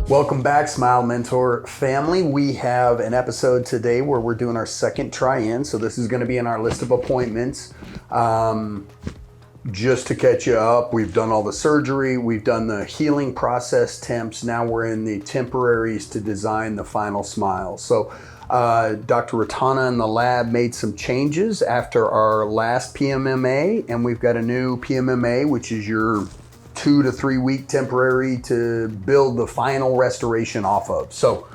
Welcome back, Smile Mentor family. We have an episode today where we're doing our second try-in. So this is going to be in our list of appointments. Just to catch you up, we've done all the surgery, we've done the healing process temps. Now we're in the temporaries to design the final smile. So Dr. Ratana in the lab made some changes after our last PMMA, and we've got a new PMMA, which is your 2 to 3 week temporary to build the final restoration off of. So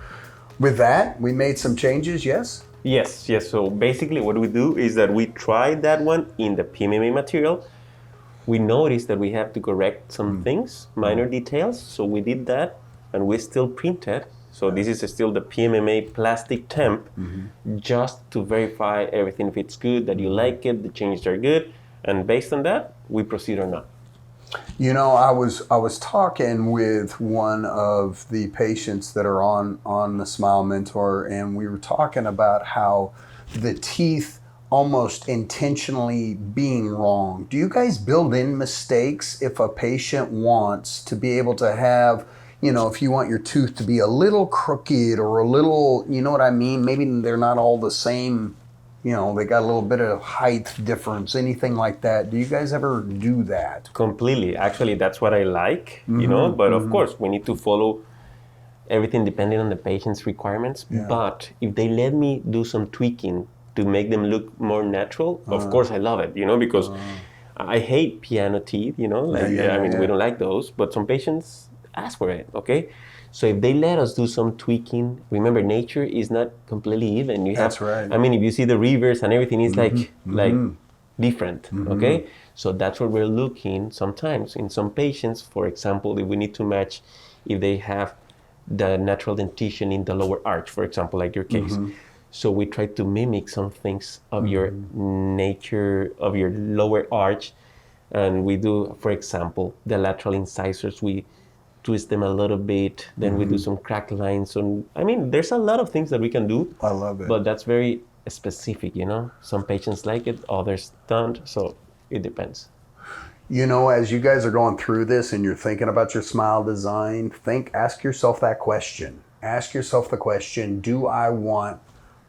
with that, we made some changes, yes? Yes. So basically what we do is that we try that one in the PMMA material. We noticed that we have to correct some things, minor details. So we did that and we still printed. So this is still the PMMA plastic temp, just to verify everything if it's good, that you like it, the changes are good. And based on that, we proceed or not. You know, I was talking with one of the patients that are on the Smile Mentor, and we were talking about how the teeth almost intentionally being wrong. Do you guys build in mistakes if a patient wants to be able to have, you know, if you want your tooth to be a little crooked or a little, you know what I mean? Maybe they're not all the same, you know, they got a little bit of height difference, anything like that. Do you guys ever do that? Completely. Actually, that's what I like, you know, but of course we need to follow everything depending on the patient's requirements. Yeah. But if they let me do some tweaking to make them look more natural, of course I love it, you know, because I hate piano teeth, you know, like, we don't like those, but some patients ask for it, okay? So if they let us do some tweaking, remember nature is not completely even. You have, That's right. I mean, if you see the reverse and everything is like different, okay? So that's what we're looking sometimes in some patients. For example, if we need to match, if they have the natural dentition in the lower arch, for example, like your case. So we try to mimic some things of your nature, of your lower arch. And we do, for example, the lateral incisors, we twist them a little bit, then we do some crack lines. I mean, there's a lot of things that we can do. I love it. But that's very specific, you know? Some patients like it, others don't, so it depends. You know, as you guys are going through this and you're thinking about your smile design, ask yourself that question. Ask yourself the question, do I want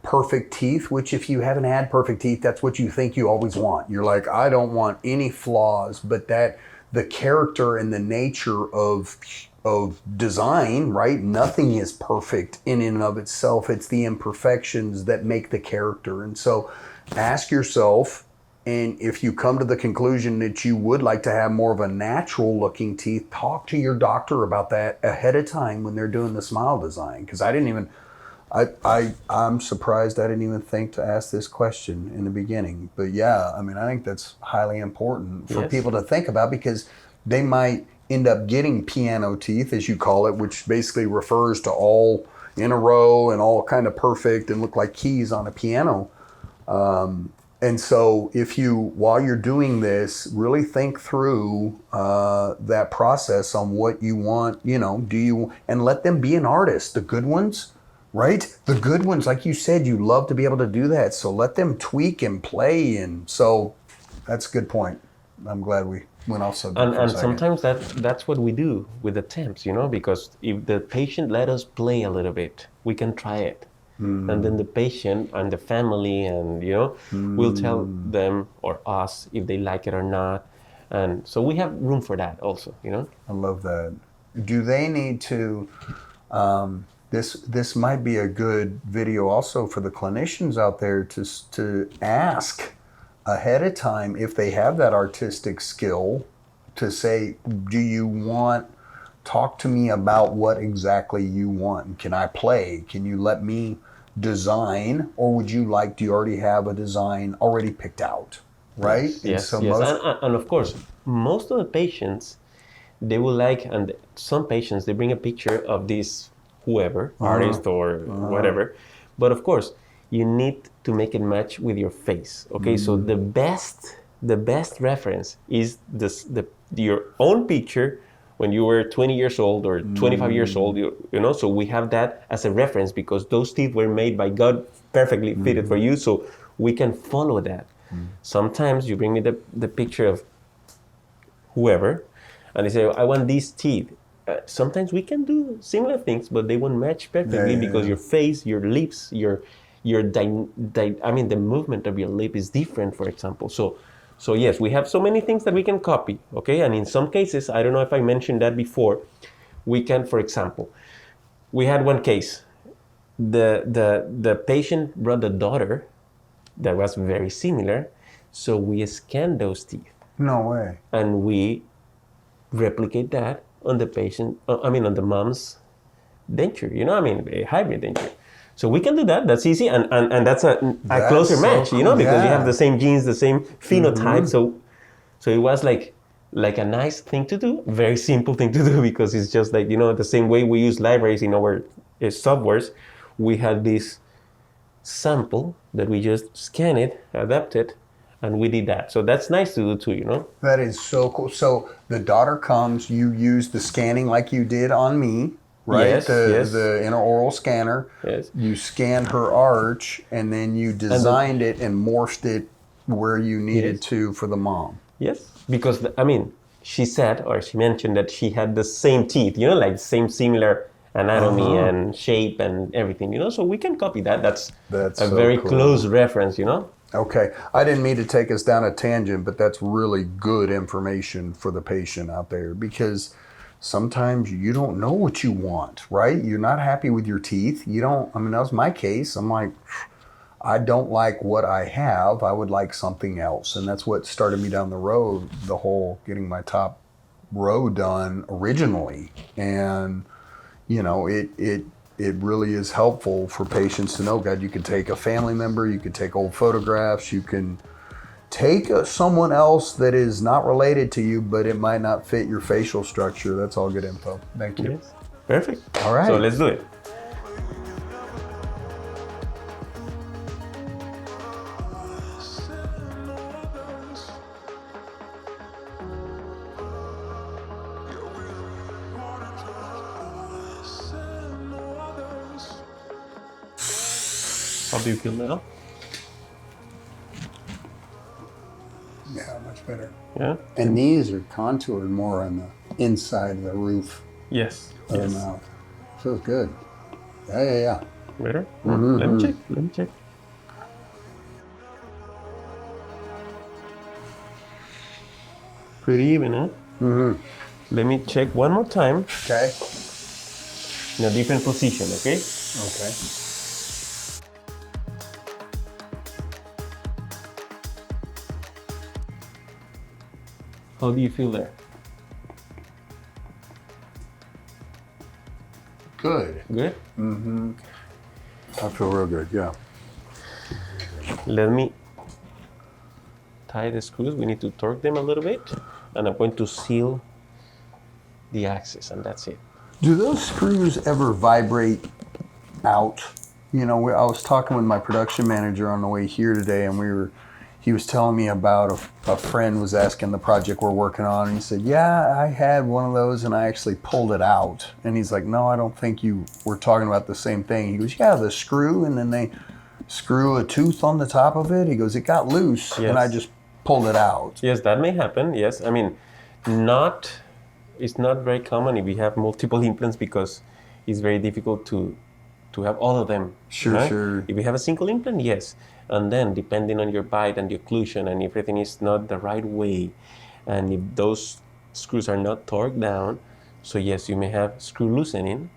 perfect teeth? Which if you haven't had perfect teeth, that's what you think you always want. You're like, I don't want any flaws, but that the character and the nature of design, right? Nothing is perfect in and of itself. It's the imperfections that make the character. And so ask yourself, and if you come to the conclusion that you would like to have more of a natural looking teeth, talk to your doctor about that ahead of time when they're doing the smile design. Because I'm surprised I didn't even think to ask this question in the beginning. But yeah, I mean, I think that's highly important for people to think about, because they might end up getting piano teeth, as you call it, which basically refers to all in a row and all kind of perfect and look like keys on a piano. And so if you, while you're doing this, really think through that process on what you want, you know, and let them be an artist. The good ones, right? The good ones, like you said, you love to be able to do that. So let them tweak and play. And so that's a good point. I'm glad we went off so good. And sometimes that's what we do with the temps, you know, because if the patient let us play a little bit, we can try it. And then the patient and the family and, you know, we'll tell them or us if they like it or not. And so we have room for that also, you know. I love that. Do they need to, this might be a good video also for the clinicians out there to ask ahead of time if they have that artistic skill to say, talk to me about what exactly you want. Can I play? Can you let me design? Or do you already have a design already picked out? Right? Yes. So and of course, most of the patients, they will like, and some patients, they bring a picture of this whoever, artist or whatever. But of course, you need to make it match with your face. Okay, so the best reference is your own picture when you were 20 years old or 25 years old, you know, so we have that as a reference because those teeth were made by God, perfectly fitted for you, so we can follow that. Sometimes you bring me the picture of whoever, and they say, I want these teeth. sometimes we can do similar things, but they won't match perfectly because your face, your lips, the movement of your lip is different, for example. So yes, we have so many things that we can copy, okay? And in some cases, I don't know if I mentioned that before, we can, for example, we had one case. The patient brought a daughter that was very similar, so we scanned those teeth. No way. And we replicate that on the patient, on the mom's denture, a hybrid denture. So we can do that. That's easy, and that's a closer match, cool. because you have the same genes, the same phenotype. Mm-hmm. So it was like a nice thing to do, very simple thing to do, because it's just like, the same way we use libraries in our softwares. We had this sample that we just scan it, adapt it, and we did that. So that's nice to do too. That is so cool. So the daughter comes, you use the scanning like you did on me, right? Yes, yes. The intraoral scanner. Yes. You scanned her arch, and then you designed it and morphed it where you needed to for the mom. Yes, because she said, or she mentioned that she had the same teeth, like same similar anatomy and shape and everything, so we can copy that. That's a so very cool. close reference, Okay, I didn't mean to take us down a tangent, but that's really good information for the patient out there, because sometimes you don't know what you want, right? You're not happy with your teeth. You don't, that was my case. I'm like, I don't like what I have. I would like something else. And that's what started me down the road, the whole getting my top row done originally. And, it really is helpful for patients to know, God, you can take a family member, you can take old photographs, you can take someone else that is not related to you, but it might not fit your facial structure. That's all good info. Thank you. Yes. Perfect. All right. So let's do it. How do you feel now? Yeah, much better. Yeah. And these are contoured more on the inside of the roof Yes. of the mouth. Feels good. Yeah. Better? Mm-hmm. Let me check. Pretty even, huh? Mm-hmm. Let me check one more time. Okay. In a different position, okay? Okay. How do you feel there? Good. Good? Mm-hmm. I feel real good, yeah. Let me tie the screws. We need to torque them a little bit. And I'm going to seal the axis, and that's it. Do those screws ever vibrate out? I was talking with my production manager on the way here today, and he was telling me about a friend was asking the project we're working on, and he said, yeah, I had one of those and I actually pulled it out. And he's like, no, I don't think you were talking about the same thing. He goes, yeah, the screw, and then they screw a tooth on the top of it. He goes, it got loose, and I just pulled it out. Yes, that may happen, yes. It's not very common if we have multiple implants, because it's very difficult to have all of them. Sure, right? sure. If you have a single implant, yes. And then depending on your bite and the occlusion, and if everything is not the right way, and if those screws are not torqued down, so yes, you may have screw loosening.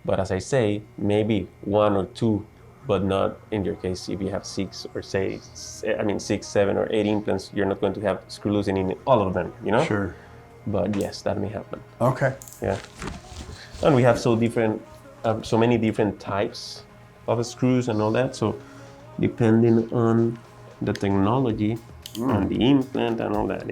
But as I say, maybe one or two, but not in your case. If you have 6, 7 or 8 implants, you're not going to have screw loosening in all of them, Sure. But yes, that may happen. Okay. Yeah. And we have so many different types of screws and all that. So depending on the technology and the implant and all that,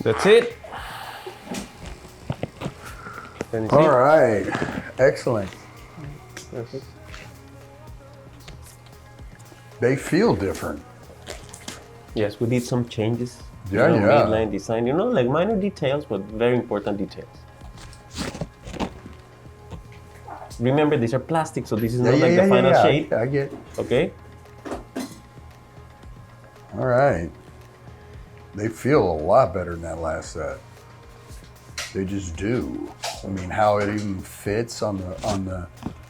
That's it. All right. Excellent. Perfect. They feel different. Yes, we did some changes Yeah, you know, yeah. midline design, you know, like minor details, but very important details. Remember, these are plastic, so this is not like the final shape. I get. Okay? All right. They feel a lot better than that last set. They just do. I mean, how it even fits on the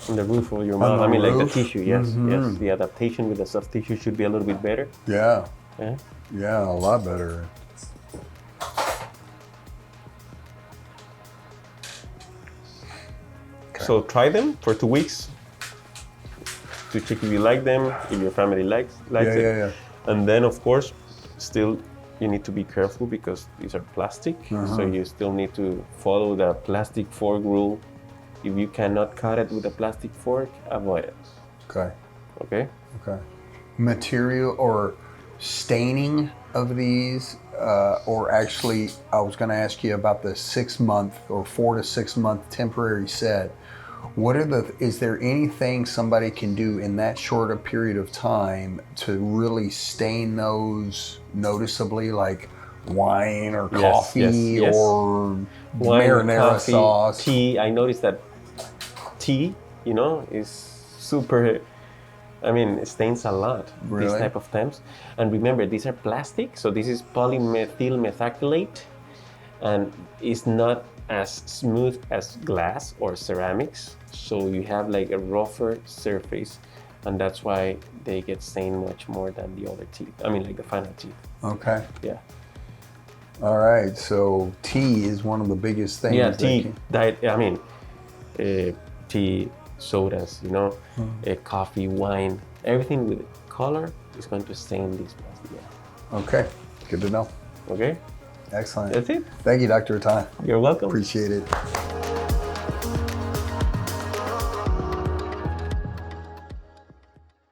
On the roof of your mouth. I mean, like the roof. tissue, yes. Yes. The adaptation with the soft tissue should be a little bit better. Yeah. Yeah. Yeah, a lot better. Okay. So try them for 2 weeks to check if you like them, if your family likes it. Yeah. And then, of course, still you need to be careful because these are plastic. So you still need to follow the plastic fork rule. If you cannot cut it with a plastic fork, avoid it. Okay. Okay? Okay. Material or staining of these, or actually, I was going to ask you about the 6 month or 4 to 6 month temporary set. Is there anything somebody can do in that short a period of time to really stain those noticeably, like wine or coffee or wine, marinara coffee, sauce? tea? I noticed that tea, you know, is super. I mean, it stains a lot, these type of temps. And remember, these are plastic, so this is polymethyl methacrylate, and it's not as smooth as glass or ceramics, so you have like a rougher surface, and that's why they get stained much more than the other teeth. I mean, like the final teeth. Okay. Yeah. All right. So tea is one of the biggest things. Yeah, tea, tea, sodas, you know, coffee, wine, everything with color is going to stain these plastic. Yeah. Okay. Good to know. Okay. Excellent. That's it. Thank you, Dr. Atana. You're welcome. Appreciate it.